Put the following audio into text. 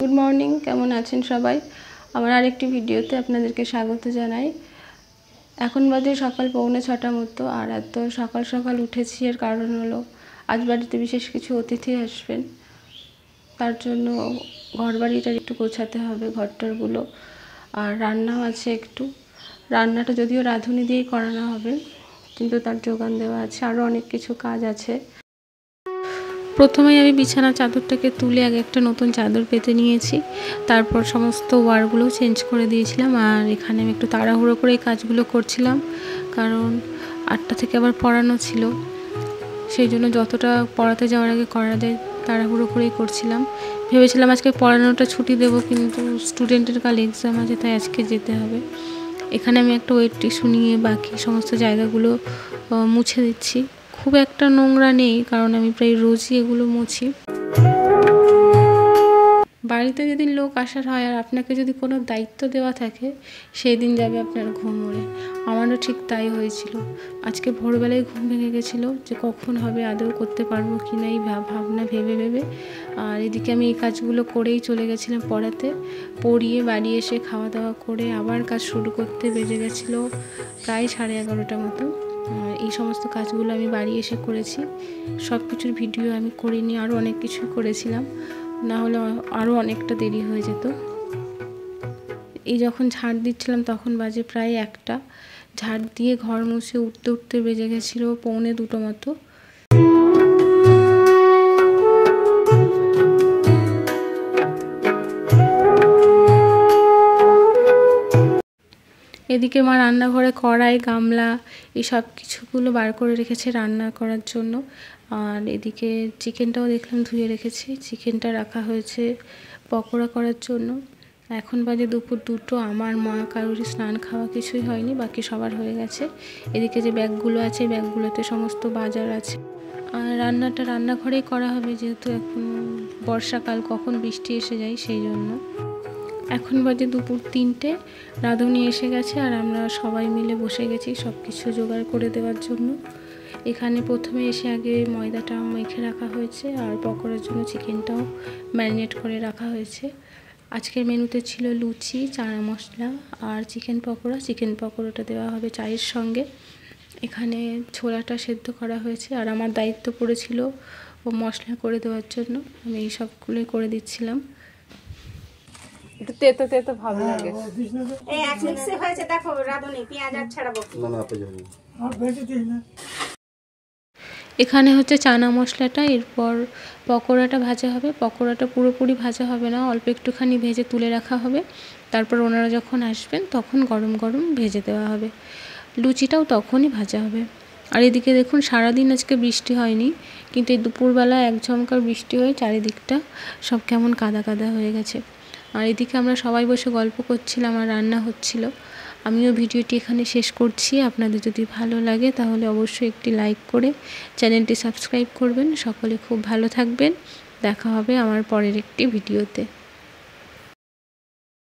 Good morning, কেমন আছেন সবাই? আমার আরেকটি ভিডিওতে আপনাদেরকে স্বাগত জানাই। এখন বাজে সকাল 6:45 মতো, আর এত সকাল সকাল উঠেছি এর কারণ হলো আজ বাড়িতে বিশেষ কিছু অতিথি আসবেন, তার জন্য ঘর বাড়িটা একটু গোছাতে হবে, ঘরটারগুলো। আর রান্নাও আছে একটু। রান্নাটা যদিও রাঁধুনি দিয়েই করানো হবে, কিন্তু তার যোগান দেওয়া আছে, আরও অনেক কিছু কাজ আছে। প্রথমেই আমি বিছানার চাদরটাকে তুলে আগে একটা নতুন চাদর পেতে নিয়েছি, তারপর সমস্ত ওয়ারগুলো চেঞ্জ করে দিয়েছিলাম। আর এখানে আমি একটু তাড়াহুড়ো করে এই কাজগুলো করছিলাম, কারণ 8টা থেকে আবার পড়ানো ছিল, সেই জন্য যতটা পড়াতে যাওয়ার আগে করা যায় তাড়াহুড়ো করেই করছিলাম। ভেবেছিলাম আজকে পড়ানোটা ছুটি দেবো, কিন্তু স্টুডেন্টের কাল এক্সাম আছে, তাই আজকে যেতে হবে। এখানে আমি একটা ওয়েট টিস্যু নিয়ে বাকি সমস্ত জায়গাগুলো মুছে দিচ্ছি। খুব একটা নোংরা নেই, কারণ আমি প্রায় রোজই এগুলো মুছি। বাড়িতে যদি লোক আসার হয় আর আপনাকে যদি কোনো দায়িত্ব দেওয়া থাকে, সেই দিন যাবে আপনার ঘুম উড়ে। আমারও ঠিক তাই হয়েছিল। আজকে ভোরবেলায় ঘুম ভেঙে গেছিলো যে কখন হবে, আদৌ করতে পারবো কি না, এই ভাবনা ভেবে ভেবে। আর এদিকে আমি এই কাজগুলো করেই চলে গেছিলাম পড়াতে। পড়িয়ে বাড়ি এসে খাওয়া দাওয়া করে আবার কাজ শুরু করতে বেজে গেছিলো প্রায় 11:30 মতো। এই সমস্ত কাজগুলো আমি বাড়ি এসে করেছি। সব কিছুর ভিডিও আমি করিনি, আরও অনেক কিছুই করেছিলাম, না হলে আরও অনেকটা দেরি হয়ে যেত। এই যখন ঝাড় দিচ্ছিলাম তখন বাজে প্রায় 1টা। ঝাড় দিয়ে ঘর মুছে উঠতে উঠতে বেজে গেছিলো 1:45 মতো। এদিকে মা রান্নাঘরে কড়াই, গামলা এই সব কিছুগুলো বার করে রেখেছে রান্না করার জন্য। আর এদিকে চিকেনটাও দেখলাম ধুয়ে রেখেছি, চিকেনটা রাখা হয়েছে পকোড়া করার জন্য। এখন বাজে দুপুর 2টো। আমার মা কারোরই স্নান খাওয়া কিছুই হয়নি, বাকি সবার হয়ে গেছে। এদিকে যে ব্যাগগুলো আছে, ব্যাগগুলোতে সমস্ত বাজার আছে। আর রান্নাটা রান্নাঘরেই করা হবে, যেহেতু এখন বর্ষাকাল, কখন বৃষ্টি এসে যায় সেই জন্য। এখন বাজে দুপুর 3টে। রাঁধুনি এসে গেছে আর আমরা সবাই মিলে বসে গেছি সব কিছু জোগাড় করে দেওয়ার জন্য। এখানে প্রথমে এসে আগে ময়দাটা মেখে রাখা হয়েছে, আর পকোড়ার জন্য চিকেনটাও ম্যারিনেট করে রাখা হয়েছে। আজকের মেনুতে ছিল লুচি, চানা মশলা আর চিকেন পকোড়া। চিকেন পকোড়াটা দেওয়া হবে চায়ের সঙ্গে। এখানে ছোলাটা সেদ্ধ করা হয়েছে, আর আমার দায়িত্ব পড়েছিল ও মশলা করে দেওয়ার জন্য। আমি এই সবগুলোই করে দিচ্ছিলাম। তেতো তেতো ভাব লাগে। এই এক মিক্সে হয়েছে, দেখো রাঁধুনি পেঁয়াজ আর ছাড়াবো না না আপনি জানেন আর ভেজে দিই না। এখানে হচ্ছে চানা মশলাটা, এরপর পকোড়াটা ভাজা হবে। পকোড়াটা পুরোপুরি ভাজা হবে না, অল্প একটুখানি ভেজে তুলে রাখা হবে, তারপর ওনারা যখন আসবেন তখন গরম গরম ভেজে দেওয়া হবে। লুচিটাও তখনই ভাজা হবে। আর এদিকে দেখুন, সারাদিন আজকে বৃষ্টি হয়নি, কিন্তু এই দুপুরবেলা এক ঝমকার বৃষ্টি হয়ে চারিদিকটা সব কেমন কাদা কাদা হয়ে গেছে। আর এদিকে আমরা সবাই বসে গল্প করছিলাম আর রান্না হচ্ছিল। আমিও ভিডিওটি এখানে শেষ করছি। আপনাদের যদি ভালো লাগে তাহলে অবশ্যই একটি লাইক করে চ্যানেলটি সাবস্ক্রাইব করবেন। সকলে খুব ভালো থাকবেন। দেখা হবে আমার পরের একটি ভিডিওতে।